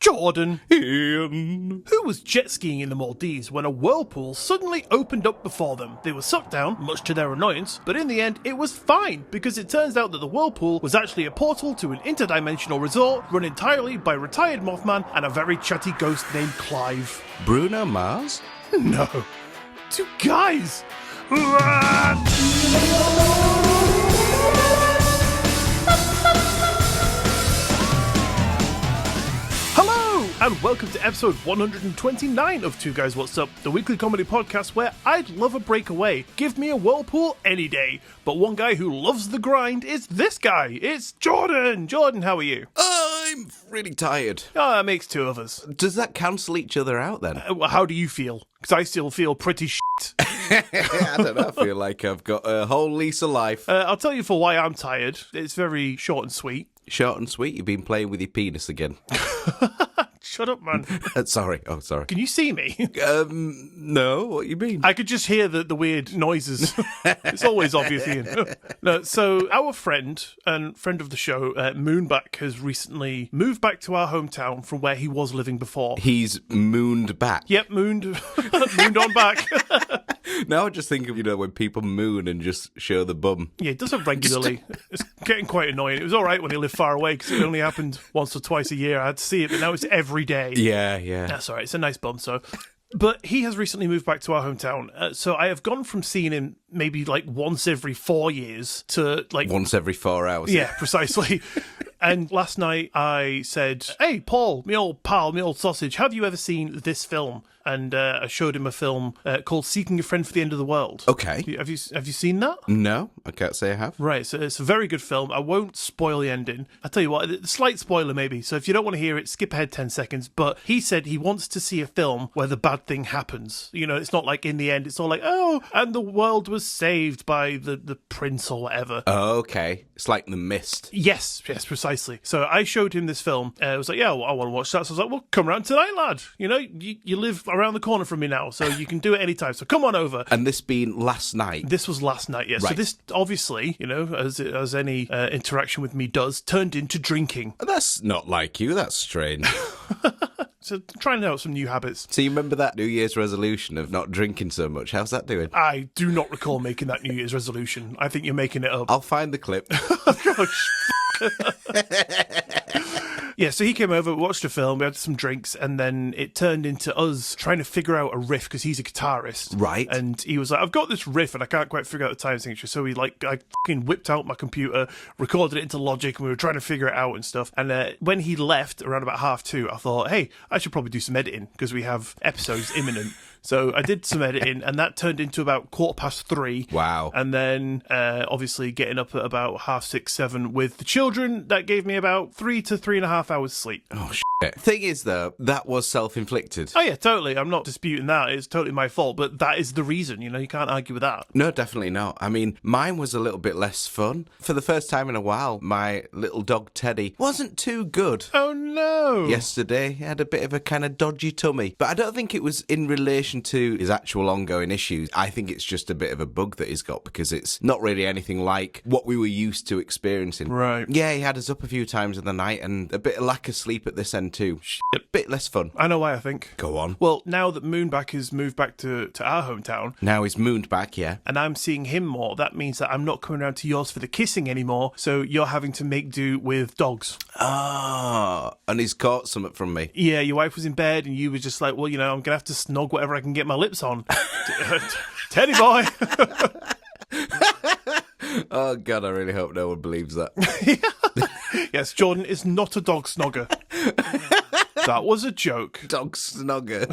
Jordan. Iain. Who was jet skiing in the Maldives when a whirlpool suddenly opened up before them? They were sucked down, much to their annoyance, but in the end it was fine, because it turns out that the whirlpool was actually a portal to an interdimensional resort run entirely by retired Mothman and a very chatty ghost named Clive. Bruno Mars? No. Two guys. Hello, and welcome to episode 129 of Two Guys What's Up, the weekly comedy podcast where I'd love a breakaway. Give me a whirlpool any day. But one guy who loves the grind is this guy. It's Jordan. Jordan, how are you? I'm really tired. Oh, that makes two of us. Does that cancel each other out then? How do you feel? Because I still feel pretty shit. I don't know. I feel like I've got a whole lease of life. I'll tell you for why I'm tired. It's very short and sweet. Short and sweet, you've been playing with your penis again. Shut up, man. Sorry. Oh, sorry. Can you see me? No, what you mean? I could just hear the weird noises. It's always obvious, Ian. No, so our friend and friend of the show, Moonback, has recently moved back to our hometown from where he was living before. He's mooned back. Yep, mooned on back. Now I just think of, when people moon and just show the bum. Yeah, it does it regularly. It's getting quite annoying. It was all right when he lived far away because it only happened once or twice a year. I had to see it, but now it's every day. Yeah. That's all right. It's a nice bum, so... But he has recently moved back to our hometown, so I have gone from seeing him maybe like once every 4 years to like... Once every 4 hours. Yeah, precisely. And last night I said, "Hey, Paul, me old pal, me old sausage, have you ever seen this film?" And I showed him a film called Seeking a Friend for the End of the World. Okay. Have you seen that? No, I can't say I have. Right, so it's a very good film. I won't spoil the ending. I'll tell you what, a slight spoiler maybe, so if you don't want to hear it, skip ahead 10 seconds. But he said he wants to see a film where the bad thing happens. It's not like in the end, it's all like, oh, and the world was saved by the prince or whatever. Oh, okay. It's like The Mist. Yes, precisely. So I showed him this film. I was like, yeah, well, I want to watch that. So I was like, well, come around tonight, lad. You live around the corner from me now, so you can do it anytime. So come on over. And this being last night? This was last night, yes. Right. So this, obviously, as any interaction with me does, turned into drinking. That's not like you. That's strange. So trying out some new habits. So you remember that New Year's resolution of not drinking so much? How's that doing? I do not recall making that New Year's resolution. I think you're making it up. I'll find the clip. Yeah, so he came over, watched a film, we had some drinks, and then it turned into us trying to figure out a riff because he's a guitarist. Right. And he was like, I've got this riff and I can't quite figure out the time signature. So I fucking whipped out my computer, recorded it into Logic, and we were trying to figure it out and stuff. And when he left around about 2:30, I thought, hey, I should probably do some editing because we have episodes imminent. So I did some editing, and that turned into about 3:15. Wow. And then, obviously, getting up at about 6:30, 7 with the children, that gave me about 3 to 3.5 hours sleep. Oh, shit. Thing is, though, that was self-inflicted. Oh, yeah, totally. I'm not disputing that. It's totally my fault, but that is the reason, you can't argue with that. No, definitely not. I mean, mine was a little bit less fun. For the first time in a while, my little dog Teddy wasn't too good. Oh, no. Yesterday, he had a bit of a kind of dodgy tummy. But I don't think it was in relation to his actual ongoing issues. I think it's just a bit of a bug that he's got because it's not really anything like what we were used to experiencing. Right. Yeah, he had us up a few times in the night and a bit of lack of sleep at this end too. A bit less fun. I know why, I think. Go on. Well, now that Moonback has moved back to our hometown. Now he's mooned back, yeah. And I'm seeing him more. That means that I'm not coming around to yours for the kissing anymore, so you're having to make do with dogs. Ah, and he's caught something from me. Yeah, your wife was in bed and you were just like, well, I'm going to have to snog whatever I can get my lips on. Teddy boy. Oh, God, I really hope no one believes that. Yes, Jordan is not a dog snogger. That was a joke. Dog snogger.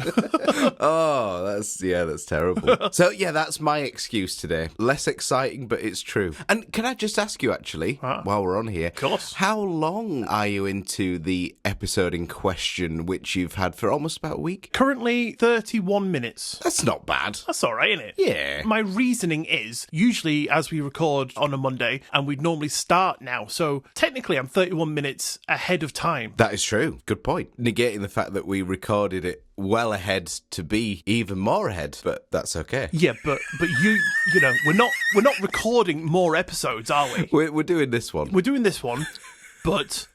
Oh, that's terrible. So, yeah, that's my excuse today. Less exciting, but it's true. And can I just ask you, actually, while we're on here, of course, how long are you into the episode in question, which you've had for almost about a week? Currently 31 minutes. That's not bad. That's all right, isn't it? Yeah. My reasoning is, usually as we record on a Monday, and we'd normally start now, so technically I'm 31 minutes ahead of time. That is true. Good point. Negating the fact that we recorded it well ahead to be even more ahead, but that's okay. Yeah, but you know, we're not recording more episodes, are we? We're doing this one. We're doing this one. but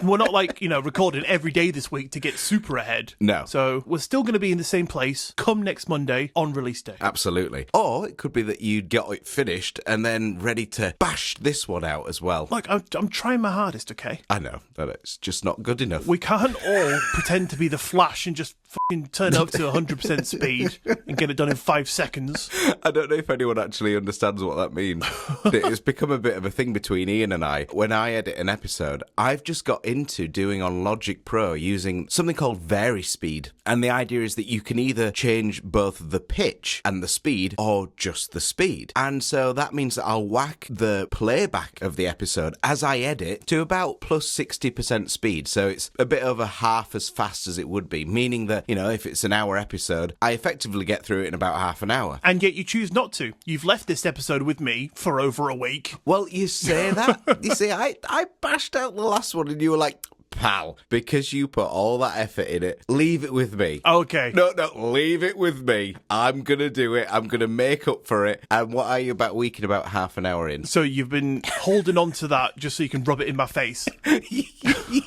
we're not like, recording every day this week to get super ahead. No. So we're still going to be in the same place come next Monday on release day. Absolutely. Or it could be that you get it finished and then ready to bash this one out as well. Like, I'm trying my hardest, okay? I know, but it's just not good enough. We can't all pretend to be the Flash and just fucking turn up to 100% speed and get it done in 5 seconds. I don't know if anyone actually understands what that means. It's become a bit of a thing between Iain and I. When I edit an episode, I've just got into doing on Logic Pro using something called Vary Speed. And the idea is that you can either change both the pitch and the speed or just the speed. And so that means that I'll whack the playback of the episode as I edit to about plus 60% speed. So it's a bit over half as fast as it would be, meaning that, if it's an hour episode, I effectively get through it in about half an hour. And yet you choose not to. You've left this episode with me for over a week. Well, you say that. You see, I bashed out the last one and you were like, pal, because you put all that effort in it, leave it with me. Okay. No, leave it with me. I'm going to do it. I'm going to make up for it. And what are you about week and about half an hour in? So you've been holding on to that just so you can rub it in my face?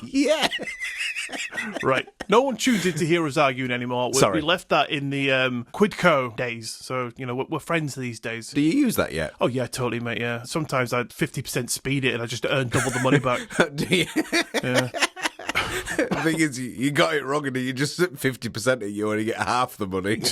Yeah. Right. No one tunes in to hear us arguing anymore. Sorry. We left that in the Quidco days. So, we're friends these days. Do you use that yet? Oh, yeah, totally, mate, yeah. Sometimes I'd 50% speed it and I just earn double the money back. Do you? Yeah. The thing is, you got it wrong and you just 50% it, you only get half the money.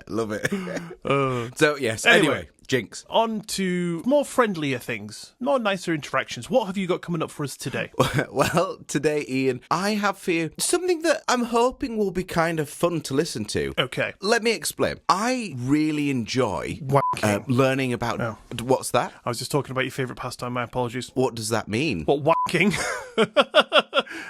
Love it. So, yes, anyway, Jinx. On to more friendlier things, more nicer interactions. What have you got coming up for us today? Well, today, Iain, I have for you something that I'm hoping will be kind of fun to listen to. Okay. Let me explain. I really enjoy learning about... Oh. What's that? I was just talking about your favourite pastime, my apologies. What does that mean? What, whacking?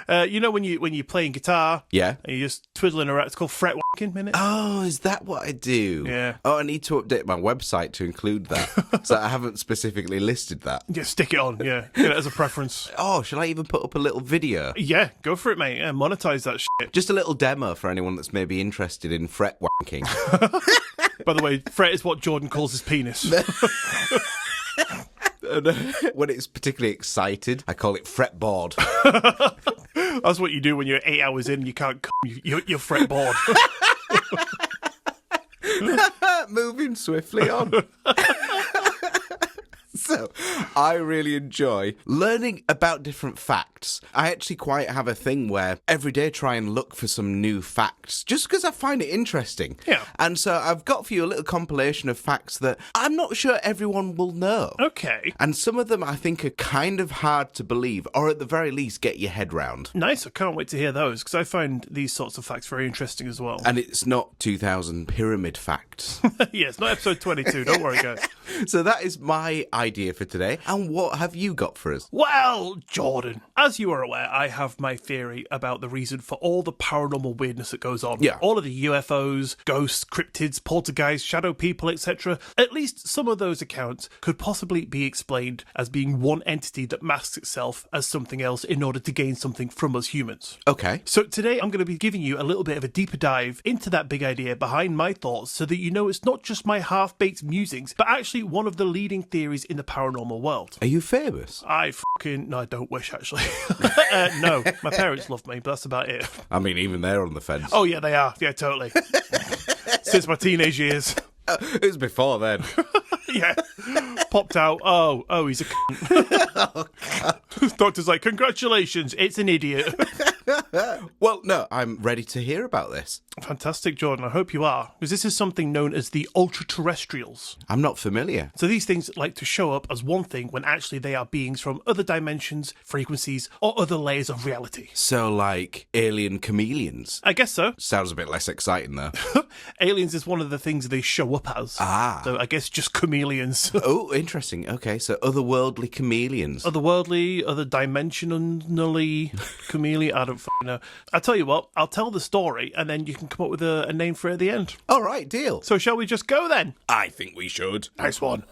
When you're playing guitar, Yeah. and you're just twiddling around, it's called fret whacking, minute. Oh, is that what I do? Yeah. Oh, I need to update my website to include that. So I haven't specifically listed that. Yeah, stick it on, yeah. Get it as a preference. Oh, shall I even put up a little video? Yeah, go for it, mate. Yeah, monetize that shit. Just a little demo for anyone that's maybe interested in fret wanking. By the way, fret is what Jordan calls his penis. When it's particularly excited, I call it fretboard. That's what you do when you're 8 hours in and you can't come. You're fretboard. Moving swiftly on. So, I really enjoy learning about different facts. I actually quite have a thing where every day I try and look for some new facts, just because I find it interesting. Yeah. And so I've got for you a little compilation of facts that I'm not sure everyone will know. Okay. And some of them I think are kind of hard to believe, or at the very least get your head round. Nice. I can't wait to hear those, because I find these sorts of facts very interesting as well. And it's not 2000 pyramid facts. Yeah, it's not episode 22. Don't worry, guys. So that is my idea for today. And what have you got for us? Well, Jordan, as you are aware, I have my theory about the reason for all the paranormal weirdness that goes on. Yeah. All of the UFOs, ghosts, cryptids, poltergeists, shadow people, etc. At least some of those accounts could possibly be explained as being one entity that masks itself as something else in order to gain something from us humans. Okay. So today I'm going to be giving you a little bit of a deeper dive into that big idea behind my thoughts so that you know it's not just my half-baked musings, but actually one of the leading theories in the paranormal world. Are you famous? No, I don't wish, actually. No, my parents love me, but that's about it. I mean, even they're on the fence. Oh, yeah, they are. Yeah, totally. Since my teenage years. It was before then. Yeah. Popped out. Oh, he's a cunt. Oh, God. Doctor's like, congratulations, it's an idiot. Well, no, I'm ready to hear about this. Fantastic, Jordan. I hope you are. Because this is something known as the Ultraterrestrials. I'm not familiar. So these things like to show up as one thing when actually they are beings from other dimensions, frequencies, or other layers of reality. So, like, alien chameleons? I guess so. Sounds a bit less exciting, though. Aliens is one of the things they show up as. Ah. So I guess just chameleons. Oh, interesting. Okay, so otherworldly chameleons. Otherworldly, other dimensionally chameleon. I don't fucking know. I'll tell you what, I'll tell the story and then you can come up with a name for it at the end. All right, deal. So shall we just go then? I think we should. Nice one.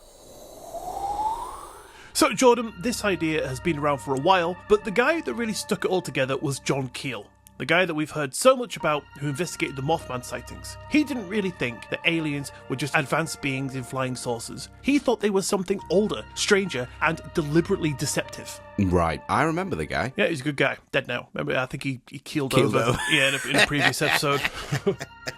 So, Jordan, this idea has been around for a while, but the guy that really stuck it all together was John Keel. the guy that we've heard so much about who investigated the Mothman sightings. He didn't really think that aliens were just advanced beings in flying saucers. He thought they were something older, stranger, and deliberately deceptive. Right. I remember the guy. Yeah, he's a good guy. Dead now. Remember, I think he keeled over. Yeah, in a previous episode.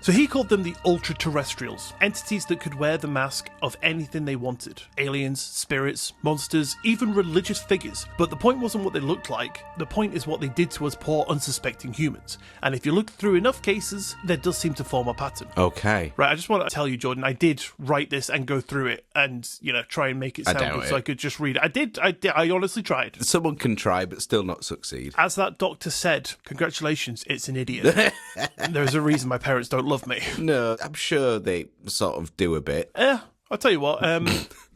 So he called them the Ultraterrestrials, entities that could wear the mask of anything they wanted. Aliens, spirits, monsters, even religious figures. But the point wasn't what they looked like. The point is what they did to us poor, unsuspecting humans. And if you look through enough cases, there does seem to form a pattern. Okay. Right, I just want to tell you, Jordan, I did write this and go through it and, try and make it sound good so I could just read it. I honestly tried. Someone can try, but still not succeed. As that doctor said, congratulations, it's an idiot. There's a reason my parents don't love me. No, I'm sure they sort of do a bit. I'll tell you what,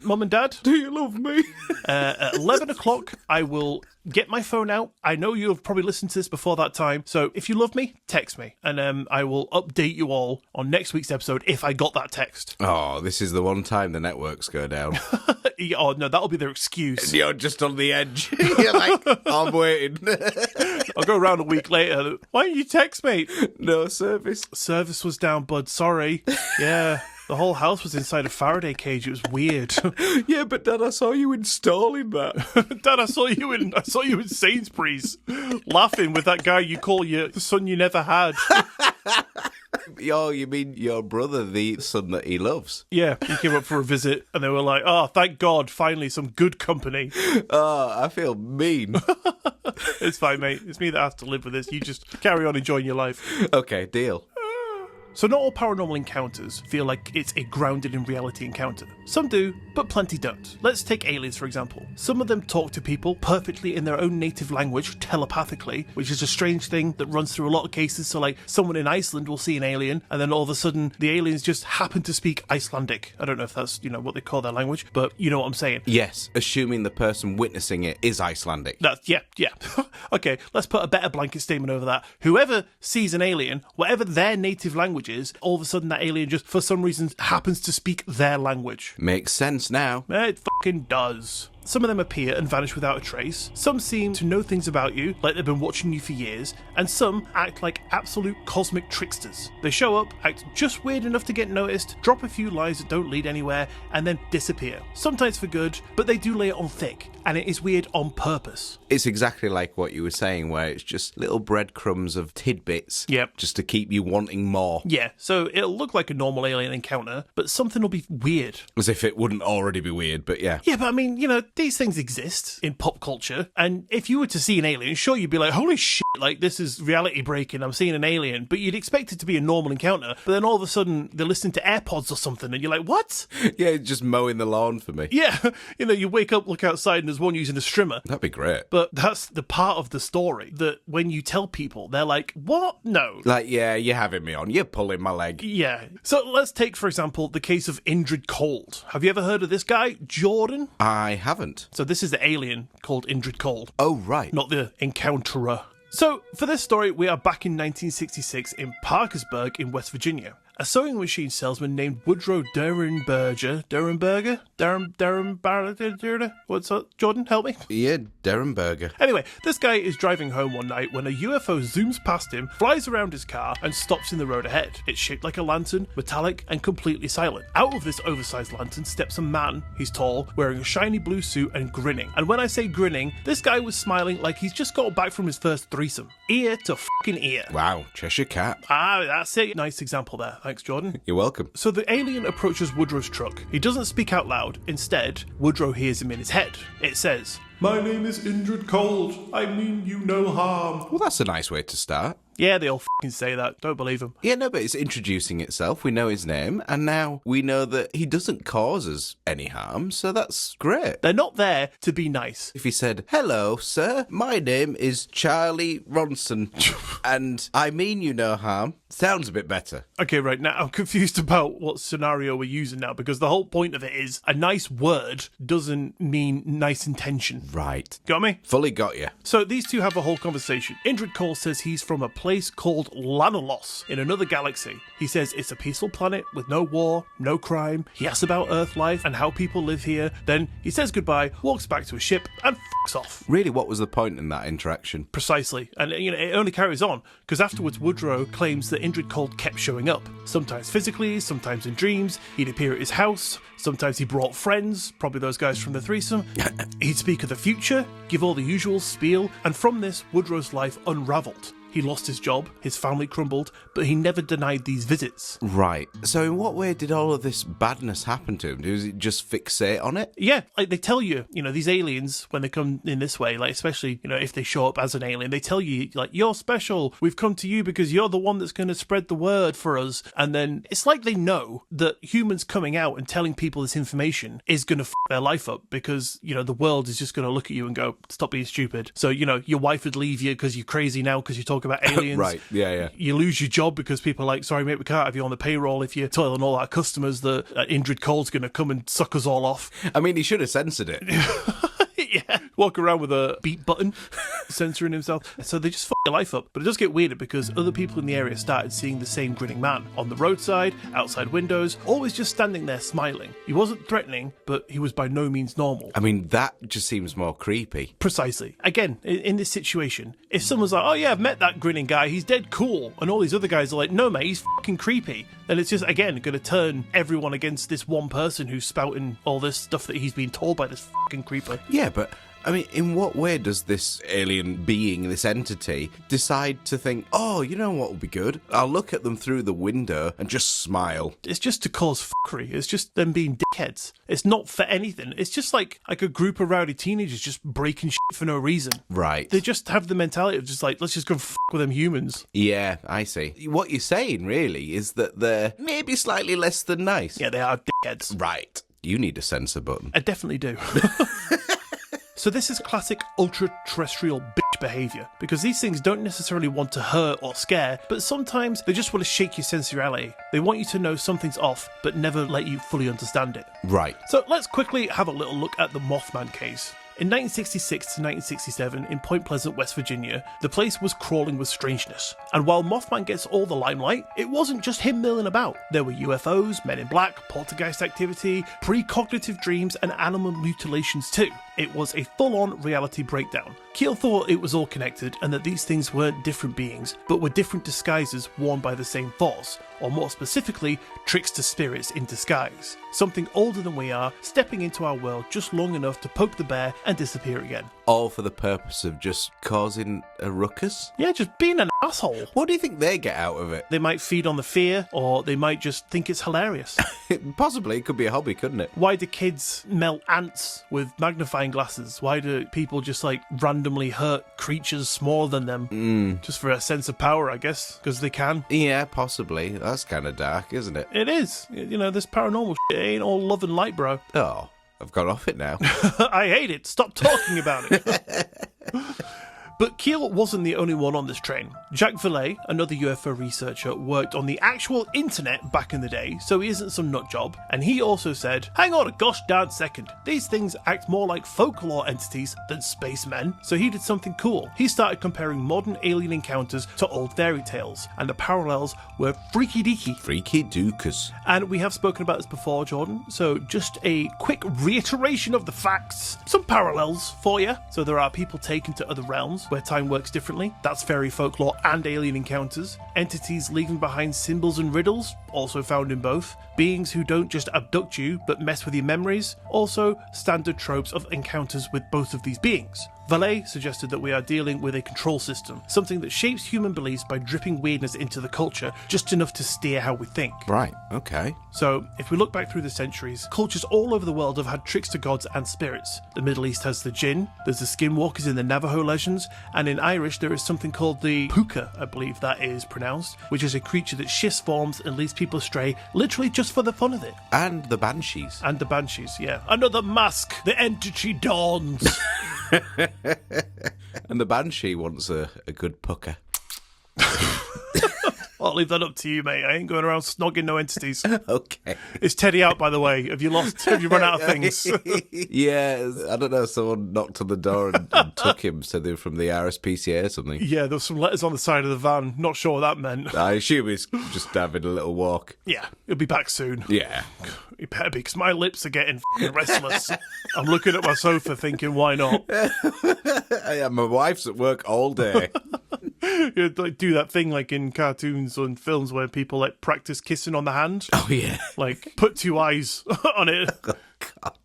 Mum and Dad, Do you love me? at 11 o'clock, I will get my phone out. I know you've probably listened to this before that time, so if you love me, text me, and I will update you all on next week's episode if I got that text. Oh, this is the one time the networks go down. Oh, no, that'll be their excuse. You're just on the edge. You're like, I'm waiting. I'll go around a week later. Why didn't you text me? No service. Service was down, bud. Sorry. Yeah. The whole house was inside a Faraday cage. It was weird. Yeah, but Dad, I saw you installing that. Dad, I saw you in Sainsbury's laughing with that guy you call your son you never had. Oh, you mean your brother, the son that he loves? Yeah, he came up for a visit and they were like, oh, thank God, finally some good company. Oh, I feel mean. It's fine, mate. It's me that has to live with this. You just carry on enjoying your life. Okay, deal. So not all paranormal encounters feel like it's a grounded in reality encounter. Some do, but plenty don't. Let's take aliens for example. Some of them talk to people perfectly in their own native language, telepathically, which is a strange thing that runs through a lot of cases. So like someone in Iceland will see an alien and then all of a sudden the aliens just happen to speak Icelandic. I don't know if that's, what they call their language, but you know what I'm saying. Yes, assuming the person witnessing it is Icelandic. Yeah. Okay, let's put a better blanket statement over that. Whoever sees an alien, whatever their native language is, all of a sudden that alien just, for some reason, happens to speak their language. Makes sense now. It fucking does. Some of them appear and vanish without a trace. Some seem to know things about you, like they've been watching you for years, and some act like absolute cosmic tricksters. They show up, act just weird enough to get noticed, drop a few lies that don't lead anywhere, and then disappear. Sometimes for good, but they do lay it on thick, and it is weird on purpose. It's exactly like what you were saying, where it's just little breadcrumbs of tidbits, Yep. just to keep you wanting more. Yeah, so it'll look like a normal alien encounter, but something will be weird. As if it wouldn't already be weird, but yeah. Yeah, but I mean, these things exist in pop culture, and if you were to see an alien, sure, you'd be like, holy shit, like, this is reality breaking, I'm seeing an alien, but you'd expect it to be a normal encounter, but then all of a sudden, they're listening to AirPods or something, and you're like, what? Yeah, just mowing the lawn for me. Yeah, you wake up, look outside, and there's one using a strimmer. That'd be great. But that's the part of the story that when you tell people, they're like, what? No. Like, yeah, you're having me on, you're pulling my leg. Yeah. So let's take, for example, the case of Indrid Cold. Have you ever heard of this guy, Jordan? I haven't. So this is the alien called Indrid Cold. Oh, right. Not the encounterer. So, for this story, we are back in 1966 in Parkersburg in West Virginia. A sewing machine salesman named Woodrow Durenberger. What's up, Jordan? Help me. Yeah, Durenberger. Anyway, this guy is driving home one night when a UFO zooms past him, flies around his car, and stops in the road ahead. It's shaped like a lantern, metallic, and completely silent. Out of this oversized lantern steps a man. He's tall, wearing a shiny blue suit, and grinning. And when I say grinning, this guy was smiling like he's just got back from his first threesome. Ear to fucking ear. Wow, Cheshire Cat. That's it. Nice example there. Thanks, Jordan. You're welcome. So the alien approaches Woodrow's truck. He doesn't speak out loud. Instead, Woodrow hears him in his head. It says, "My name is Indrid Cold. I mean you no harm." Well, that's a nice way to start. Yeah, they all fucking say that. Don't believe them. Yeah, no, but it's introducing itself. We know his name, and now we know that he doesn't cause us any harm, so that's great. They're not there to be nice. If he said, "Hello, sir, my name is Charlie Ronson, and I mean you no harm," sounds a bit better. Okay, right, now I'm confused about what scenario we're using now, because the whole point of it is a nice word doesn't mean nice intention. Right. Got me? Fully got you. So these two have a whole conversation. Indrid Cole says he's from a place called Lanolos in another galaxy. He says it's a peaceful planet with no war, no crime. He asks about Earth life and how people live here. Then he says goodbye, walks back to his ship, and fucks off. Really, what was the point in that interaction? Precisely. And, it only carries on, because afterwards Woodrow claims that Indrid Cold kept showing up. Sometimes physically, sometimes in dreams. He'd appear at his house. Sometimes he brought friends, probably those guys from the threesome. He'd speak of the future, give all the usual spiel, and from this, Woodrow's life unravelled. He lost his job, his family crumbled, but he never denied these visits. Right. So in what way did all of this badness happen to him? Does he just fixate on it? Yeah, like they tell you, these aliens, when they come in this way, like especially, if they show up as an alien, they tell you, like, you're special, we've come to you because you're the one that's going to spread the word for us. And then it's like they know that humans coming out and telling people this information is going to f*** their life up because, the world is just going to look at you and go, stop being stupid. So, your wife would leave you because you're crazy now because you talk about aliens. Right, yeah. You lose your job because people are like, sorry mate, we can't have you on the payroll if you're telling all our customers that Indrid Cold's going to come and suck us all off. I mean, he should have censored it. Yeah. Walk around with a beep button, censoring himself. So they just fuck your life up. But it does get weirder because other people in the area started seeing the same grinning man on the roadside, outside windows, always just standing there smiling. He wasn't threatening, but he was by no means normal. I mean, that just seems more creepy. Precisely. Again, in this situation, if someone's like, oh yeah, I've met that grinning guy, he's dead cool, and all these other guys are like, no mate, he's fucking creepy, then it's just, again, going to turn everyone against this one person who's spouting all this stuff that he's been told by this fucking creeper. Yeah, but I mean, in what way does this alien being, this entity, decide to think, oh, you know what would be good? I'll look at them through the window and just smile. It's just to cause fuckery. It's just them being dickheads. It's not for anything. It's just like a group of rowdy teenagers just breaking shit for no reason. Right. They just have the mentality of just like, let's just go fuck with them humans. Yeah, I see. What you're saying, really, is that they're maybe slightly less than nice. Yeah, they are dickheads. Right. You need a censor button. I definitely do. So this is classic ultra-terrestrial bitch behaviour, because these things don't necessarily want to hurt or scare, but sometimes they just want to shake your sensuality. They want you to know something's off, but never let you fully understand it. Right. So let's quickly have a little look at the Mothman case. In 1966 to 1967, in Point Pleasant, West Virginia, the place was crawling with strangeness. And while Mothman gets all the limelight, it wasn't just him milling about. There were UFOs, men in black, poltergeist activity, precognitive dreams, and animal mutilations too. It was a full-on reality breakdown. Keel thought it was all connected and that these things weren't different beings, but were different disguises worn by the same force, or more specifically, trickster spirits in disguise. Something older than we are, stepping into our world just long enough to poke the bear and disappear again. All for the purpose of just causing a ruckus? Yeah, just being an asshole. What do you think they get out of it? They might feed on the fear, or they might just think it's hilarious. Possibly, it could be a hobby, couldn't it? Why do kids melt ants with magnifying glasses? Why do people just randomly hurt creatures smaller than them? Just for a sense of power, I guess, because they can. Yeah, possibly. That's kind of dark, isn't it? It is. This paranormal shit ain't all love and light, bro. Oh, I've got off it now. I hate it. Stop talking about it. But Keel wasn't the only one on this train. Jacques Vallée, another UFO researcher, worked on the actual internet back in the day, so he isn't some nut job. And he also said, hang on a gosh darn second, these things act more like folklore entities than spacemen. So he did something cool. He started comparing modern alien encounters to old fairy tales, and the parallels were freaky deaky. Freaky dookus. And we have spoken about this before, Jordan, so just a quick reiteration of the facts. Some parallels for you. So there are people taken to other realms where time works differently. That's fairy folklore and alien encounters. Entities leaving behind symbols and riddles, also found in both. Beings who don't just abduct you, but mess with your memories. Also, standard tropes of encounters with both of these beings. Vallée suggested that we are dealing with a control system, something that shapes human beliefs by dripping weirdness into the culture, just enough to steer how we think. Right, okay. So, if we look back through the centuries, cultures all over the world have had trickster gods and spirits. The Middle East has the jinn, there's the skinwalkers in the Navajo legends, and in Irish there is something called the puka, I believe that is pronounced, which is a creature that shifts forms and leads people astray, literally just for the fun of it. And the banshees. And the banshees, yeah. Another mask! The entity dawns! And the banshee wants a good pucker. I'll leave that up to you, mate. I ain't going around snogging no entities. Okay. Is Teddy out, by the way? Have you run out of things? Yeah, I don't know. Someone knocked on the door and took him, said they were from the RSPCA or something. Yeah, there were some letters on the side of the van. Not sure what that meant. I assume he's just having a little walk. Yeah, he'll be back soon. Yeah. He better be, because my lips are getting f***ing restless. I'm looking at my sofa thinking, why not? Yeah, my wife's at work all day. You like do that thing like in cartoons or in films where people like practice kissing on the hand. Oh, yeah. Like put two eyes on it. Oh, God.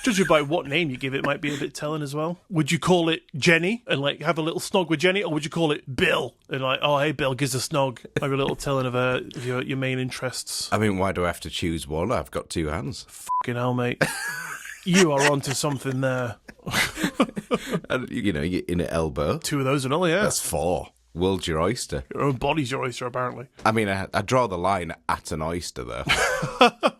Judging by what name you give it might be a bit telling as well. Would you call it Jenny and like have a little snog with Jenny, or would you call it Bill and like, oh hey Bill, gives a snog? Maybe a little telling of your main interests. I mean, why do I have to choose one? I've got two hands. Fucking hell, mate. You are onto something there. And, you know, you're in at elbow. Two of those and all, yeah. That's four. World's your oyster. Your own body's your oyster, apparently. I mean, I draw the line at an oyster, though.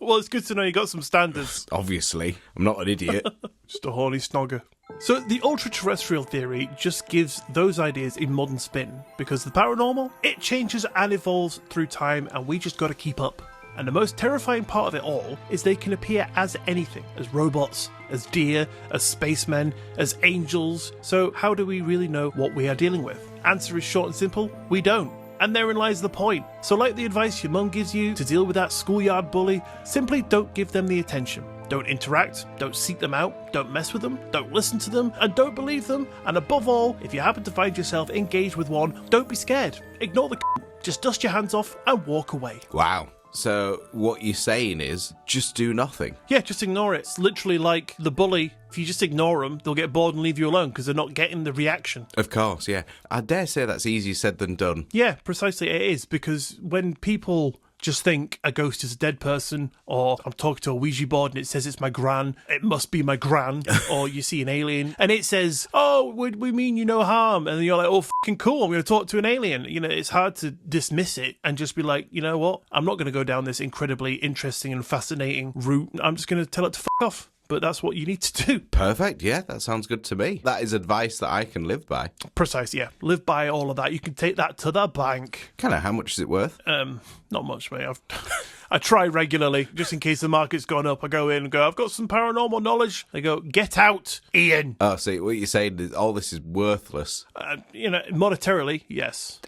Well, it's good to know you got some standards. Obviously. I'm not an idiot. Just a horny snogger. So the ultra-terrestrial theory just gives those ideas a modern spin, because the paranormal, it changes and evolves through time, and we just got to keep up. And the most terrifying part of it all is they can appear as anything, as robots, as deer, as spacemen, as angels. So how do we really know what we are dealing with? Answer is short and simple, we don't. And therein lies the point. So like the advice your mum gives you to deal with that schoolyard bully, simply don't give them the attention. Don't interact, don't seek them out, don't mess with them, don't listen to them, and don't believe them. And above all, if you happen to find yourself engaged with one, don't be scared. Ignore the just dust your hands off and walk away. Wow. So what you're saying is just do nothing. Yeah, just ignore it. It's literally like the bully. If you just ignore them, they'll get bored and leave you alone because they're not getting the reaction. Of course, yeah. I dare say that's easier said than done. Yeah, precisely it is, because when people just think a ghost is a dead person, or I'm talking to a Ouija board and it says it's my gran, it must be my gran, or you see an alien and it says, oh, we mean you no harm, and then you're like, oh, fucking cool, I'm going to talk to an alien. You know, it's hard to dismiss it and just be like, you know what, I'm not going to go down this incredibly interesting and fascinating route. I'm just going to tell it to fuck off. But that's what you need to do. Perfect, yeah, that sounds good to me. That is advice that I can live by. Precisely, yeah. Live by all of that. You can take that to the bank. Kind of, how much is it worth? Not much, mate. I try regularly, just in case the market's gone up. I go in and go, I've got some paranormal knowledge. They go, get out, Iain. Oh, see, what you're saying is all this is worthless. You know, monetarily, yes.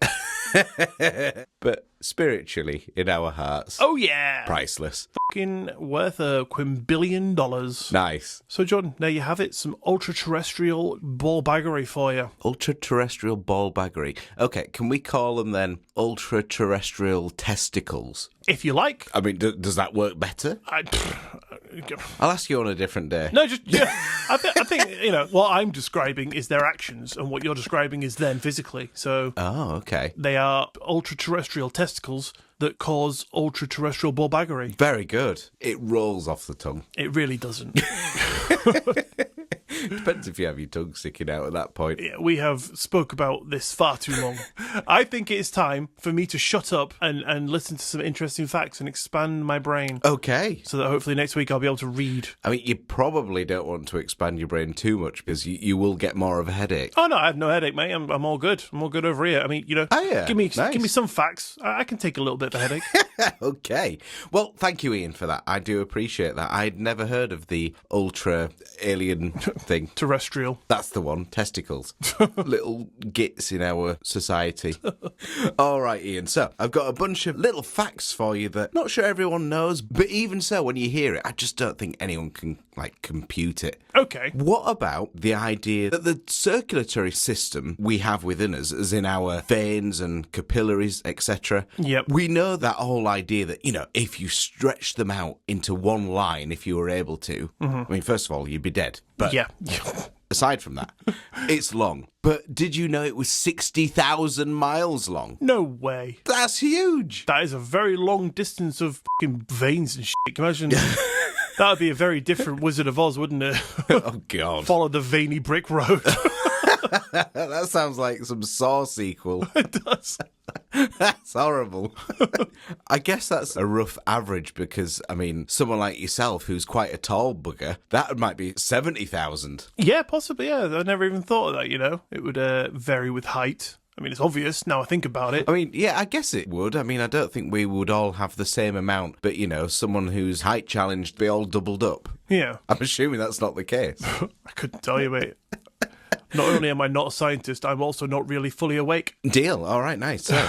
But spiritually, in our hearts. Oh, yeah. Priceless. Fucking worth a $1 Nice. So, John, there you have it. Some ultra-terrestrial ball-baggery for you. Ultra-terrestrial ball-baggery. Okay, can we call them then ultra-terrestrial testicles? If you like. I mean, does that work better? I'll ask you on a different day. No, just, yeah. I think, you know, what I'm describing is their actions, and what you're describing is them physically. So, oh, okay. They are ultra-terrestrial testicles that cause ultra-terrestrial ball-baggery. Very good. It rolls off the tongue. It really doesn't. Depends if you have your tongue sticking out at that point. Yeah, we have spoke about this far too long. I think it is time for me to shut up and listen to some interesting facts and expand my brain. Okay. So that hopefully next week I'll be able to read. I mean, you probably don't want to expand your brain too much because you will get more of a headache. Oh, no, I have no headache, mate. I'm all good. I'm all good over here. I mean, you know, give me some facts. I can take a little bit of a headache. Okay. Well, thank you, Iain, for that. I do appreciate that. I'd never heard of the ultra-alien thing. Terrestrial. That's the one. Testicles. Little gits in our society. All right, Iain. So, I've got a bunch of little facts for you that not sure everyone knows, but even so, when you hear it, I just don't think anyone can, compute it. Okay. What about the idea that the circulatory system we have within us, as in our veins and capillaries, etc., Yep. we know that whole idea that, you know, if you stretch them out into one line, if you were able to, I mean, first of all, you'd be dead. But yeah. aside from that, it's long. But did you know it was 60,000 miles long? No way. That's huge. That is a very long distance of fucking veins and shit. Can you imagine? That would be a very different Wizard of Oz, wouldn't it? Oh, God. Follow the veiny brick road. That sounds like some Saw sequel. It does. That's horrible. I guess that's a rough average because, I mean, someone like yourself who's quite a tall bugger, that might be 70,000. Yeah, possibly, yeah. I never even thought of that, you know. It would vary with height. I mean, it's obvious now I think about it. I mean, yeah, I guess it would. I mean, I don't think we would all have the same amount, but, someone who's height challenged be all doubled up. Yeah. I'm assuming that's not the case. I couldn't tell you, mate. Not only am I not a scientist, I'm also not really fully awake. Deal. All right, nice. So,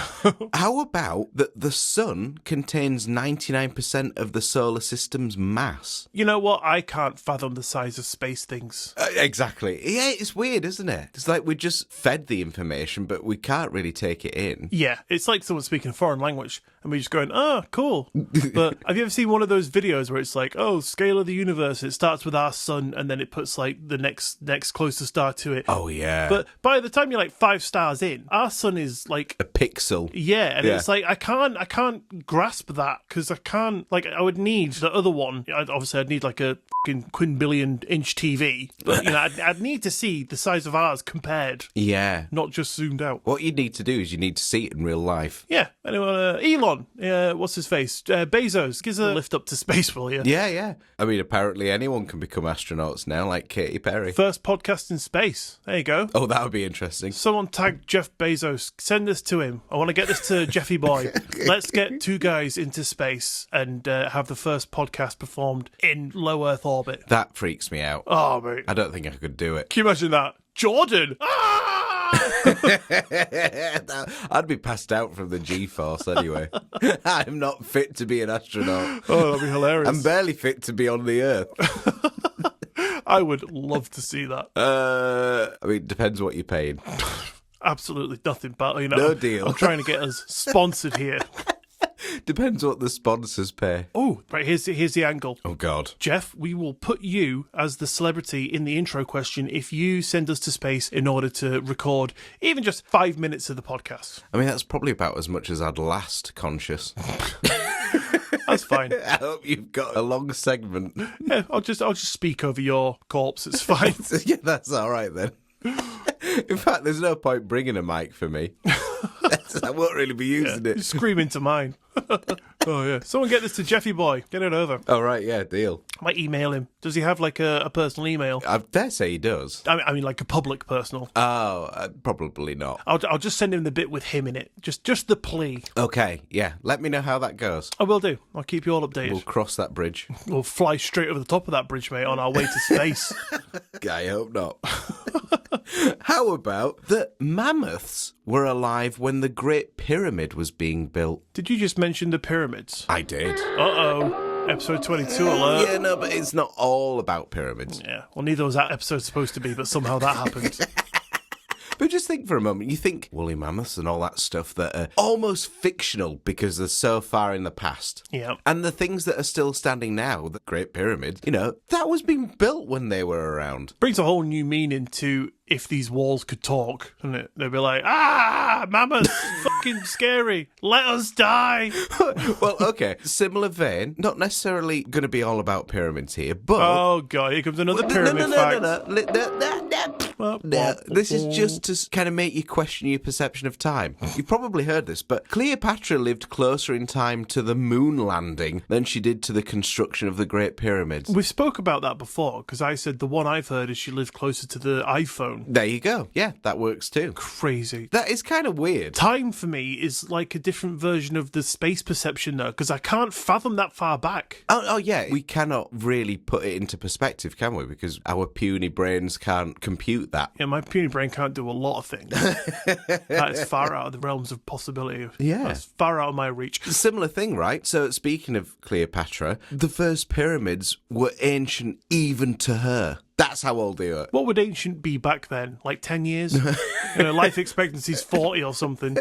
how about that the sun contains 99% of the solar system's mass? You know what? I can't fathom the size of space things. Exactly. Yeah, it's weird, isn't it? It's like we just fed the information, but we can't really take it in. Yeah, it's like someone speaking a foreign language and we're just going, oh, cool. But have you ever seen one of those videos where it's like, oh, scale of the universe, it starts with our sun and then it puts like the next closest star to it. Oh, yeah. But by the time you're like 5 stars in, our sun is like a pixel. Yeah, and it's like I can't grasp that because I can't, like, I would need the other one. Obviously, I'd need like a fucking quinbillion-inch TV, but I'd need to see the size of ours compared. Yeah, not just zoomed out. What you need to do is you need to see it in real life. Yeah. Anyway, Elon, what's his face? Bezos, give us a lift up to space, will you? Yeah. I mean, apparently anyone can become astronauts now, like Katy Perry. First podcast in space. There you go. Oh, that would be interesting. Someone tag Jeff Bezos. Send this to him. I want to get this to Jeffy boy. Let's get 2 guys into space and have the first podcast performed in low Earth orbit. That freaks me out. Oh, mate. I don't think I could do it. Can you imagine that? Jordan! I'd be passed out from the G-force anyway. I'm not fit to be an astronaut. Oh, that'd be hilarious. I'm barely fit to be on the Earth. I would love to see that. I mean, depends what you're paying. Absolutely nothing, but no deal. I'm trying to get us sponsored here. Depends what the sponsors pay. Oh, right, here's the angle. Oh, God. Jeff, we will put you as the celebrity in the intro question if you send us to space in order to record even just 5 minutes of the podcast. I mean, that's probably about as much as I'd last conscious. That's fine. I hope you've got a long segment. Yeah, I'll just speak over your corpse. It's fine. Yeah, that's all right then. In fact, there's no point bringing a mic for me. I won't really be using it. Scream into mine. Oh, yeah. Someone get this to Jeffy boy. Get it over. Oh, right, yeah, deal. I might email him. Does he have like a personal email? I dare say he does. I mean like a public personal. Oh, probably not. I'll just send him the bit with him in it. Just the plea. Okay, yeah. Let me know how that goes. I will do. I'll keep you all updated. We'll cross that bridge. We'll fly straight over the top of that bridge, mate, on our way to space. I hope not. How about that mammoths were alive when the Great Pyramid was being built? Did you just mention the pyramids? I did. Uh-oh. Episode 22 alert. Yeah, no, but it's not all about pyramids. Yeah, well, neither was that episode supposed to be, but somehow that happened. But just think for a moment, you think woolly mammoths and all that stuff that are almost fictional because they're so far in the past. Yeah. And the things that are still standing now, the Great Pyramid, that was being built when they were around. Brings a whole new meaning to if these walls could talk, doesn't it? They'd be like, mammoths, fucking scary, let us die. Well, okay, similar vein, not necessarily going to be all about pyramids here, but... Oh, God, here comes another pyramid fact. No, this is just to kind of make you question your perception of time. You've probably heard this, but Cleopatra lived closer in time to the moon landing than she did to the construction of the Great Pyramids. We spoke about that before, because I said the one I've heard is she lived closer to the iPhone. There you go. Yeah, that works too. Crazy. That is kind of weird. Time for me is like a different version of the space perception, though, because I can't fathom that far back. Oh, yeah. We cannot really put it into perspective, can we? Because our puny brains can't compute that. Yeah, my puny brain can't do a lot of things. That is far out of the realms of possibility. Yeah. That's far out of my reach. Similar thing, right? So speaking of Cleopatra, the first pyramids were ancient even to her. That's how old they were. What would ancient be back then? Like 10 years? Life expectancy's 40 or something.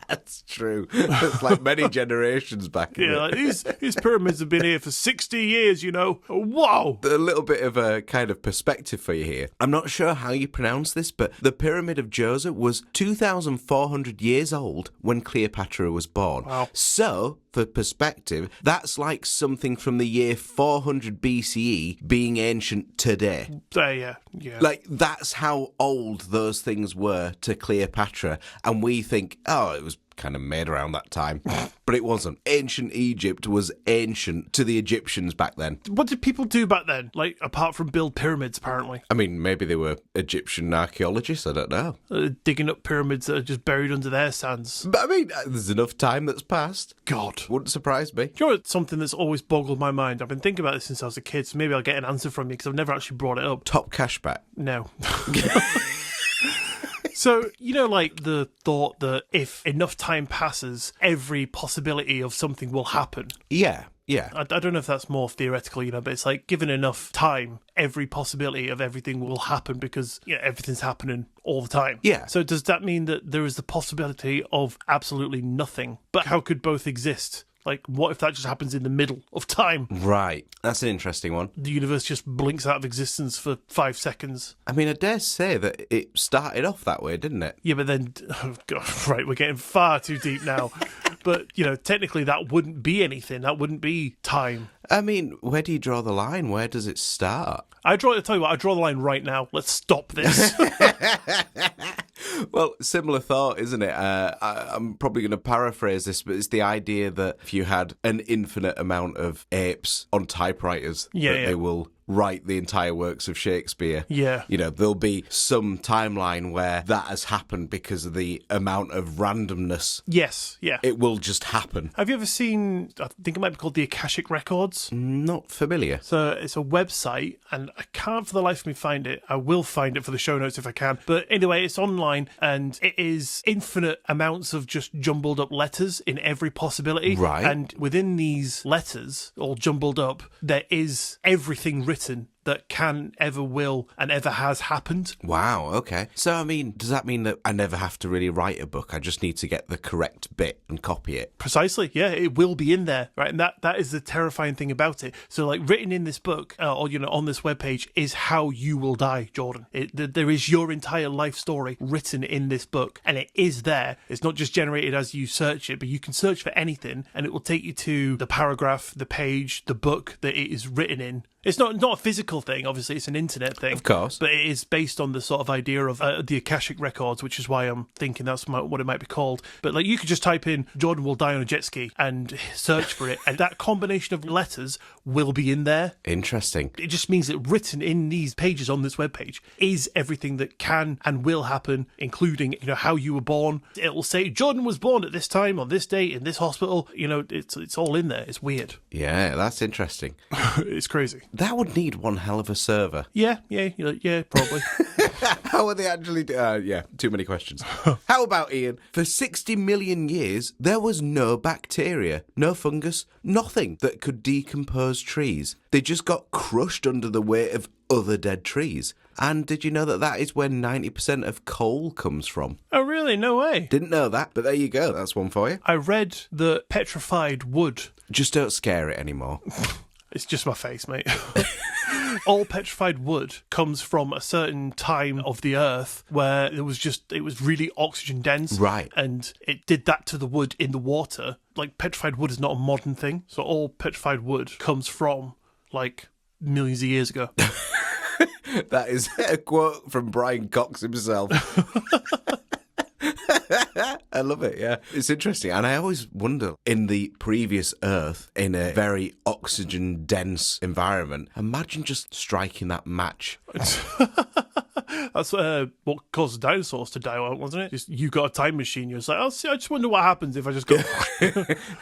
That's true. It's like many generations back. Yeah, like these pyramids have been here for 60 years, Whoa! A little bit of a kind of perspective for you here. I'm not sure how you pronounce this, but the Pyramid of Djoser was 2,400 years old when Cleopatra was born. Wow. So, for perspective, that's like something from the year 400 BCE being ancient today. Yeah. Like, that's how old those things were to Cleopatra, and we think, oh, it was kind of made around that time. But it wasn't. Ancient Egypt was ancient to the Egyptians back then. What did people do back then? Like, apart from build pyramids, apparently. I mean, maybe they were Egyptian archaeologists, I don't know. Digging up pyramids that are just buried under their sands. But I mean, there's enough time that's passed. God. Wouldn't surprise me. Do you know what's something that's always boggled my mind? I've been thinking about this since I was a kid, so maybe I'll get an answer from you, because I've never actually brought it up. Top cashback. No. So, you know, like the thought that if enough time passes, every possibility of something will happen. Yeah. Yeah. I don't know if that's more theoretical, you know, but it's like given enough time, every possibility of everything will happen because, you know, everything's happening all the time. Yeah. So does that mean that there is the possibility of absolutely nothing? But how could both exist? Like, what if that just happens in the middle of time? Right. That's an interesting one. The universe just blinks out of existence for 5 seconds. I mean, I dare say that it started off that way, didn't it? Yeah, but then, oh God, right, we're getting far too deep now. But, you know, technically that wouldn't be anything. That wouldn't be time. I mean, where do you draw the line? Where does it start? I draw the line right now. Let's stop this. Well, similar thought, isn't it? I'm probably going to paraphrase this, but it's the idea that if you had an infinite amount of apes on typewriters, they will write the entire works of Shakespeare. Yeah. You know, there'll be some timeline where that has happened because of the amount of randomness. Yes, yeah. It will just happen. Have you ever seen, I think it might be called the Akashic Records? Not familiar. So it's a website, and I can't for the life of me find it. I will find it for the show notes if I can. But anyway, it's online, and it is infinite amounts of just jumbled up letters in every possibility. Right. And within these letters, all jumbled up, there is everything written that can, ever will, and ever has happened. Wow, okay. So, I mean, does that mean that I never have to really write a book? I just need to get the correct bit and copy it? Precisely, yeah, it will be in there, right? And that is the terrifying thing about it. So, like, written in this book, or, you know, on this webpage, is how you will die, Jordan. There is your entire life story written in this book, and it is there. It's not just generated as you search it, but you can search for anything, and it will take you to the paragraph, the page, the book that it is written in. It's not a physical thing, obviously, it's an internet thing. Of course. But it is based on the sort of idea of the Akashic Records, which is why I'm thinking that's what it might be called. But like, you could just type in Jordan will die on a jet ski and search for it, and that combination of letters will be in there. Interesting. It just means that written in these pages on this webpage is everything that can and will happen, including, you know, how you were born. It will say Jordan was born at this time, on this date, in this hospital. You know, it's all in there. It's weird. Yeah, that's interesting. It's crazy. That would need one hell of a server. Yeah, probably. How would they actually do? Yeah, too many questions. How about, Ian? For 60 million years, there was no bacteria, no fungus, nothing that could decompose trees. They just got crushed under the weight of other dead trees. And did you know that that is where 90% of coal comes from? Oh, really? No way. Didn't know that, but there you go. That's one for you. I read that petrified wood... Just don't scare it anymore. It's just my face, mate. All petrified wood comes from a certain time of the earth where it was really oxygen dense. Right. And it did that to the wood in the water. Like, petrified wood is not a modern thing. So all petrified wood comes from, like, millions of years ago. That is a quote from Brian Cox himself. I love it, yeah. It's interesting. And I always wonder, in the previous Earth, in a very oxygen-dense environment, imagine just striking that match. That's what caused dinosaurs to die out, wasn't it? Just, you got a time machine. You're just like, I just wonder what happens if I just go...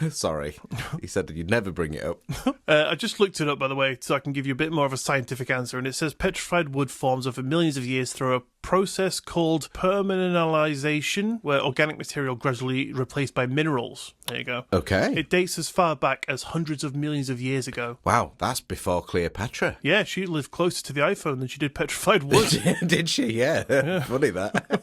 Sorry. He said that you'd never bring it up. I just looked it up, by the way, so I can give you a bit more of a scientific answer. And it says petrified wood forms over millions of years through a process called permineralization, where organic material gradually replaced by minerals. There you go. Okay. It dates as far back as hundreds of millions of years ago. Wow, that's before Cleopatra. Yeah, she lived closer to the iPhone than she did petrified wood. Did she? Yeah. Funny that.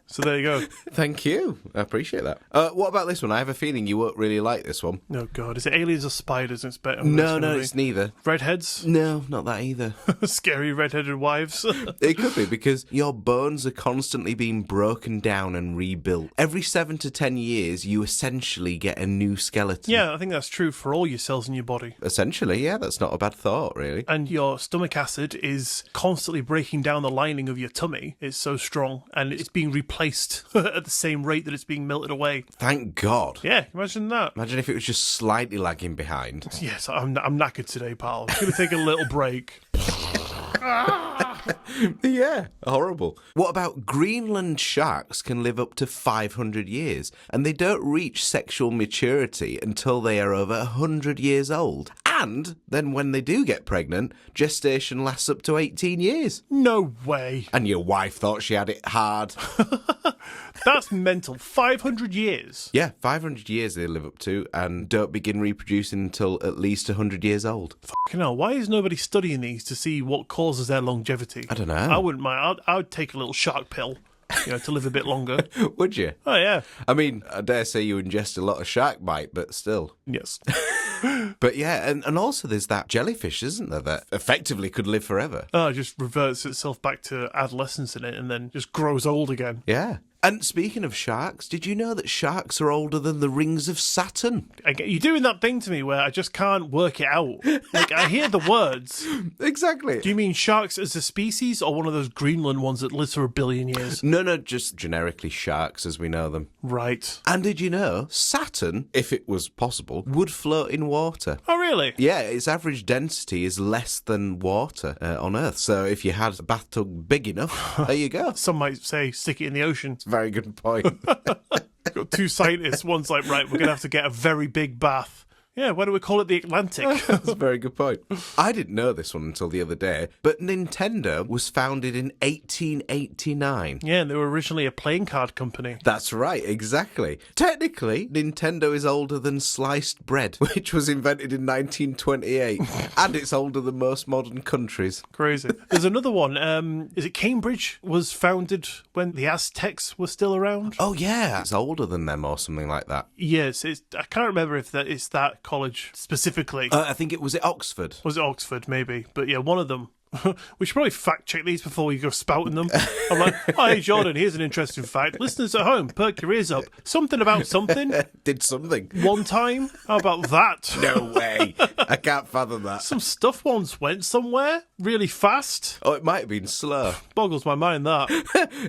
So there you go. Thank you. I appreciate that. What about this one? I have a feeling you won't really like this one. Oh, God. Is it aliens or spiders? It's better. No, it's neither. Redheads? No, not that either. Scary redheaded wives? It could be, because your bones are constantly being broken down and rebuilt. Every 7 to 10 years, you essentially get a new skeleton. Yeah, I think that's true for all your cells in your body. Essentially, yeah. That's not a bad thought, really. And your stomach acid is constantly breaking down the lining of your tummy. It's so strong. And it's being replaced replaced at the same rate that it's being melted away. Thank God. Yeah, imagine that. Imagine if it was just slightly lagging behind. Yes, I'm knackered today, pal. I'm going to take a little break. Yeah, horrible. What about Greenland sharks can live up to 500 years, and they don't reach sexual maturity until they are over 100 years old. And then when they do get pregnant, gestation lasts up to 18 years. No way. And your wife thought she had it hard. That's mental. 500 years. Yeah, 500 years they live up to and don't begin reproducing until at least 100 years old. Fucking hell, why is nobody studying these to see what causes their longevity? I don't know. I wouldn't mind. I would take a little shark pill, to live a bit longer. Would you? Oh, yeah. I mean, I dare say you ingest a lot of shark bite, but still. Yes. But yeah, and also there's that jellyfish, isn't there, that effectively could live forever. Oh, it just reverts itself back to adolescence in it and then just grows old again. Yeah. And speaking of sharks, did you know that sharks are older than the rings of Saturn? You're doing that thing to me where I just can't work it out. Like, I hear the words. Exactly. Do you mean sharks as a species or one of those Greenland ones that live for a billion years? No, just generically sharks as we know them. Right. And did you know Saturn, if it was possible, would float in water? Oh, really? Yeah, its average density is less than water on Earth. So if you had a bathtub big enough, there you go. Some might say stick it in the ocean. Very good point. Got two scientists. One's like, right, we're going to have to get a very big bath. Yeah, why do we call it the Atlantic? That's a very good point. I didn't know this one until the other day, but Nintendo was founded in 1889. Yeah, and they were originally a playing card company. That's right, exactly. Technically, Nintendo is older than sliced bread, which was invented in 1928, and it's older than most modern countries. Crazy. There's another one. Is it Cambridge was founded when the Aztecs were still around? Oh, yeah. It's older than them or something like that. Yes, I can't remember if it's that college specifically. I think it was at Oxford. Was it Oxford, maybe? But yeah, one of them. We should probably fact check these before we go spouting them. I'm like, oh, hey, Jordan, here's an interesting fact. Listeners at home, perk your ears up. Something about something. Did something. One time? How about that? No way. I can't fathom that. Some stuff once went somewhere really fast. Oh, it might have been slow. Boggles my mind, that.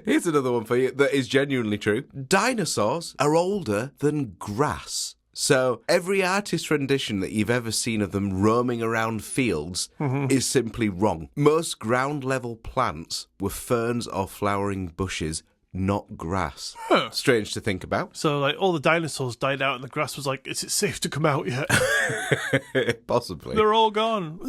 Here's another one for you that is genuinely true. Dinosaurs are older than grass. So every artist rendition that you've ever seen of them roaming around fields is simply wrong. Most ground level plants were ferns or flowering bushes, not grass. Huh. Strange to think about. So, like, all the dinosaurs died out and the grass was like, is it safe to come out yet? Possibly. They're all gone.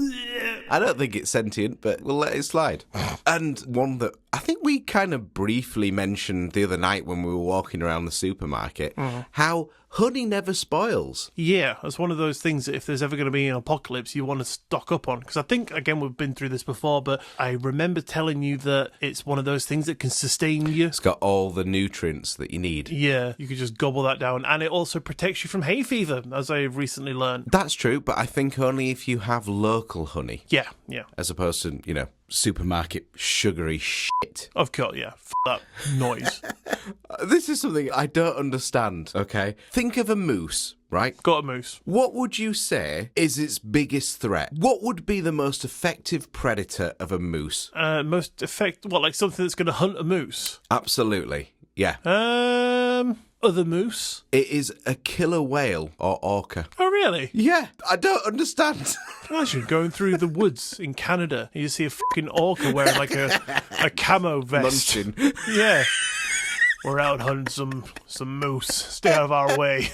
I don't think it's sentient, but we'll let it slide. And one that I think we kind of briefly mentioned the other night when we were walking around the supermarket, how honey never spoils. Yeah, it's one of those things that if there's ever going to be an apocalypse, you want to stock up on. Because I think, again, we've been through this before, but I remember telling you that it's one of those things that can sustain you. It's got all the nutrients that you need. Yeah, you could just gobble that down. And it also protects you from hay fever, as I've recently learned. That's true, but I think only if you have local honey. Yeah. As opposed to, supermarket sugary shit. Of course, yeah. That noise. This is something I don't understand, okay? Think of a moose, right? Got a moose. What would you say is its biggest threat? What would be the most effective predator of a moose? Most effective, like something that's going to hunt a moose? Absolutely, yeah. Other moose? It is a killer whale or orca. Oh, really? Yeah, I don't understand. Imagine going through the woods in Canada and you see a fucking orca wearing like a camo vest. Munching. Yeah. We're out hunting some moose. Stay out of our way.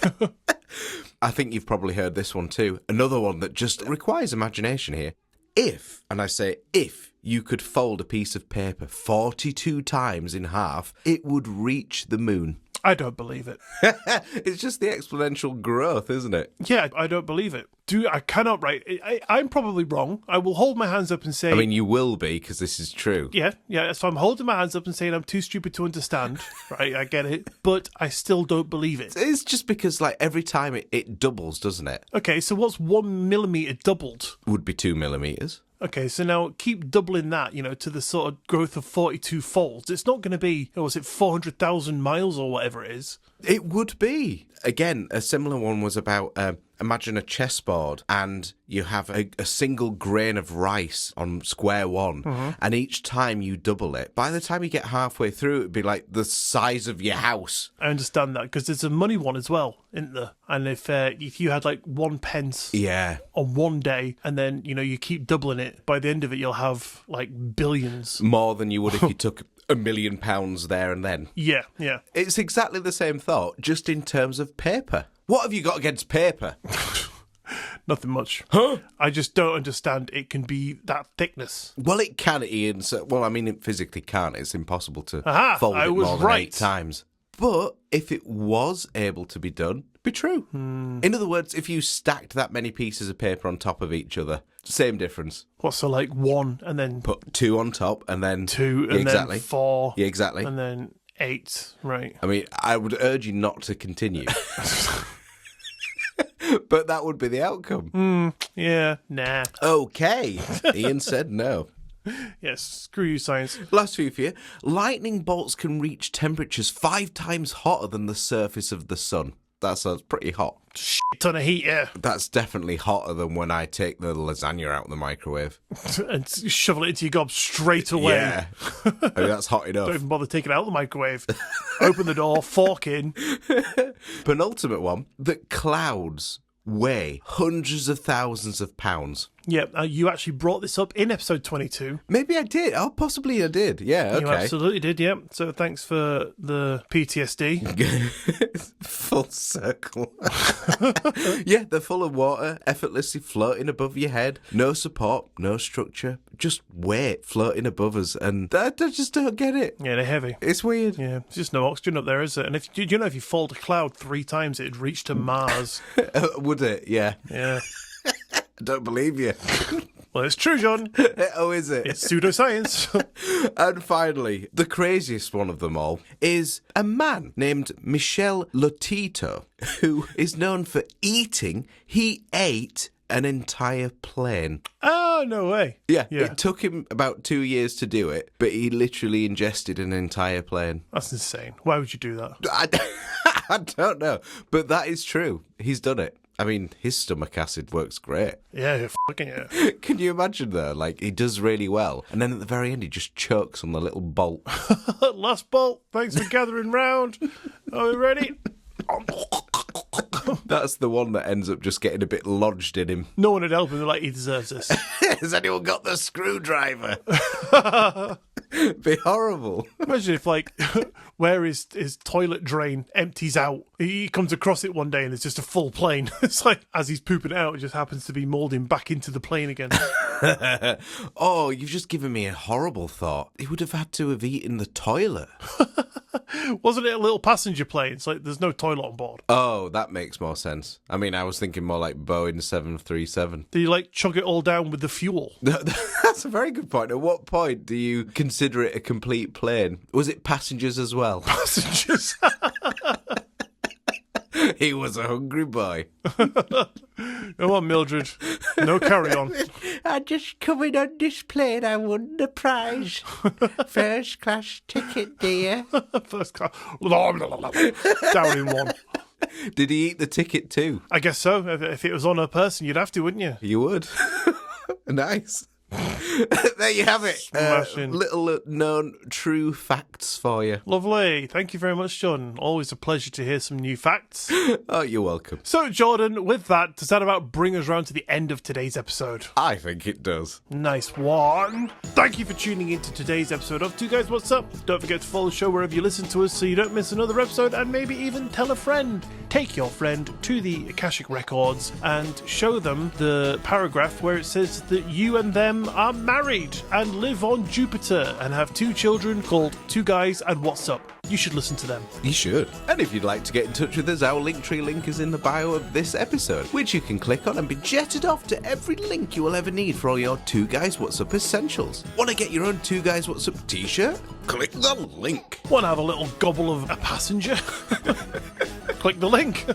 I think you've probably heard this one too. Another one that just requires imagination here. If, and I say if, you could fold a piece of paper 42 times in half, it would reach the moon. I don't believe it. It's just the exponential growth, isn't it? Yeah, I don't believe it. I cannot, right? I'm probably wrong. I will hold my hands up and say... I mean, you will be, because this is true. Yeah. So I'm holding my hands up and saying I'm too stupid to understand. Right, I get it. But I still don't believe it. It's just because, every time it doubles, doesn't it? Okay, so what's 1 millimetre doubled? Would be 2 millimetres. Okay, so now keep doubling that, to the sort of growth of 42 folds. It's not going to be, 400,000 miles or whatever it is? It would be. Again, a similar one was about imagine a chessboard and you have a single grain of rice on square one, and each time you double it, by the time you get halfway through, it'd be like the size of your house. I understand that, because there's a money one as well, isn't there? And if you had like 1 pence on one day, and then, you keep doubling it, by the end of it, you'll have like billions. More than you would if you took £1 million there and then. Yeah. It's exactly the same thought, just in terms of paper. What have you got against paper? Nothing much. Huh? I just don't understand it can be that thickness. Well, it can, Ian. It physically can't. It's impossible to fold it more than 8 times. But if it was able to be done, it'd be true. In other words, if you stacked that many pieces of paper on top of each other, same difference. What, so like 1 and then... Put 2 on top and then... 2 and then 4. Yeah, exactly. And then 8, right. I mean, I would urge you not to continue. But that would be the outcome. Yeah, nah. Okay. Ian said no. Yes, screw you, science. Last few for you. Lightning bolts can reach temperatures 5 times hotter than the surface of the sun. That sounds pretty hot. Shit ton of heat, yeah. That's definitely hotter than when I take the lasagna out of the microwave. And shovel it into your gob straight away. Yeah. I mean, that's hot enough. Don't even bother taking it out of the microwave. Open the door, fork in. Penultimate one. That clouds weigh hundreds of thousands of pounds. Yeah, you actually brought this up in episode 22. Maybe I did. Oh, possibly I did. Yeah, okay. You absolutely did, yeah. So thanks for the PTSD. Full circle. Yeah, they're full of water, effortlessly floating above your head. No support, no structure, just weight floating above us. And I just don't get it. Yeah, they're heavy. It's weird. Yeah, there's just no oxygen up there, is it? And if you fold a cloud 3 times, it'd reach to Mars. Would it? Yeah. Yeah. I don't believe you. Well, it's true, John. Oh, is it? It's pseudoscience. And finally, the craziest one of them all is a man named Michel Lotito, who is known for eating. He ate an entire plane. Oh, no way. Yeah, it took him about 2 years to do it, but he literally ingested an entire plane. That's insane. Why would you do that? I don't know, but that is true. He's done it. I mean, his stomach acid works great. Yeah, fucking yeah. Can you imagine, though? Like, he does really well. And then at the very end, he just chokes on the little bolt. Last bolt. Thanks for gathering round. Are we ready? That's the one that ends up just getting a bit lodged in him. No one would help him. They're like, he deserves this. Has anyone got the screwdriver? Be horrible. Imagine if, like, where his toilet drain empties out, he comes across it one day and it's just a full plane. It's like, as he's pooping it out, it just happens to be moulding back into the plane again. Oh, you've just given me a horrible thought. He would have had to have eaten the toilet. Wasn't it a little passenger plane? It's like there's no toilet on board. Oh, that makes more sense. I mean, I was thinking more like Boeing 737. Do you, like, chug it all down with the fuel? That's a very good point. At what point do you consider it a complete plane? Was it passengers as well? Passengers. He was a hungry boy. Come on, Mildred. No carry on. I'm just coming on this plane. I won the prize. First class ticket, dear. First class. Down in one. Did he eat the ticket too? I guess so. If it was on a person, you'd have to, wouldn't you? You would. Nice. There you have it. Little known true facts for you. Lovely. Thank you very much, John. Always a pleasure to hear some new facts. Oh, you're welcome. So, Jordan, with that, does that about bring us around to the end of today's episode? I think it does. Nice one. Thank you for tuning in to today's episode of Two Guys What's Up. Don't forget to follow the show wherever you listen to us so you don't miss another episode, and maybe even tell a friend. Take your friend to the Akashic Records and show them the paragraph where it says that you and them are married and live on Jupiter and have 2 children called Two Guys and What's Up. You should listen to them. You should. And if you'd like to get in touch with us, our Linktree link is in the bio of this episode, which you can click on and be jetted off to every link you will ever need for all your Two Guys What's Up essentials. Want to get your own Two Guys What's Up t-shirt? Click the link. Want to have a little gobble of a passenger? Click the link.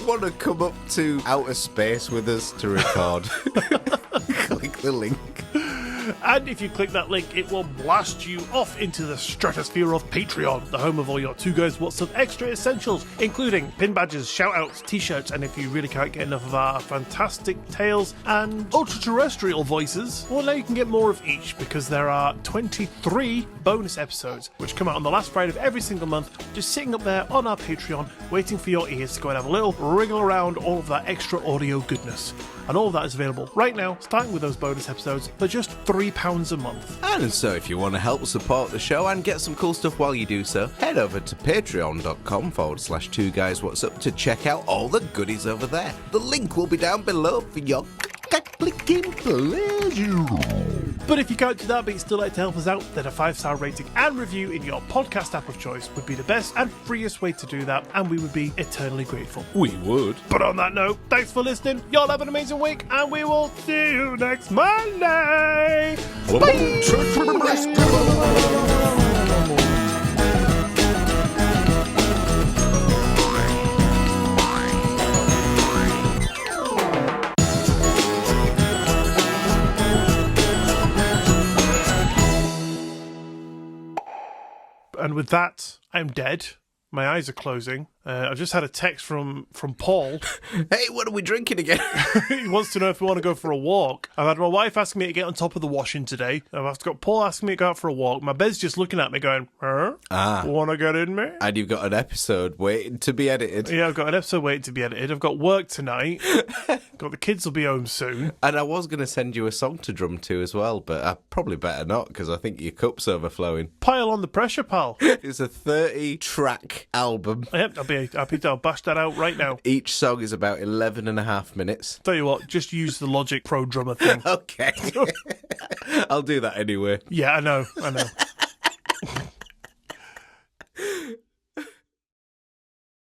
Want to come up to outer space with us to record? Click the link. And if you click that link, it will blast you off into the stratosphere of Patreon, the home of all your Two Guys What's Up extra essentials, including pin badges, shout-outs, t-shirts, and if you really can't get enough of our fantastic tales and ultra-terrestrial voices, well, now you can get more of each, because there are 23 bonus episodes, which come out on the last Friday of every single month, just sitting up there on our Patreon, waiting for your ears to go and have a little wriggle around all of that extra audio goodness. And all of that is available right now, starting with those bonus episodes, for just £3 a month. And so if you want to help support the show and get some cool stuff while you do so, head over to patreon.com/Two Guys What's Up to check out all the goodies over there. The link will be down below for your clicking pleasure. But if you can't do that but you'd still like to help us out, then a 5-star rating and review in your podcast app of choice would be the best and freest way to do that, and we would be eternally grateful. We would. But on that note, thanks for listening, y'all have an amazing week, and we will see you next Monday! And with that, I'm dead. My eyes are closing. I've just had a text from Paul. Hey, what are we drinking again? He wants to know if we want to go for a walk. I've had my wife asking me to get on top of the washing today. I've got Paul asking me to go out for a walk. My bed's just looking at me going, huh? Want to get in me? And you've got an episode waiting to be edited. Yeah, I've got an episode waiting to be edited. I've got work tonight. Got the kids will be home soon. And I was going to send you a song to drum to as well, but I probably better not, because I think your cup's overflowing. Pile on the pressure, pal. It's a 30-track album. Yep, I'll be happy to bash that out right now. Each song is about 11 and a half minutes. Tell you what, just use the Logic Pro drummer thing. Okay. I'll do that anyway. Yeah, I know.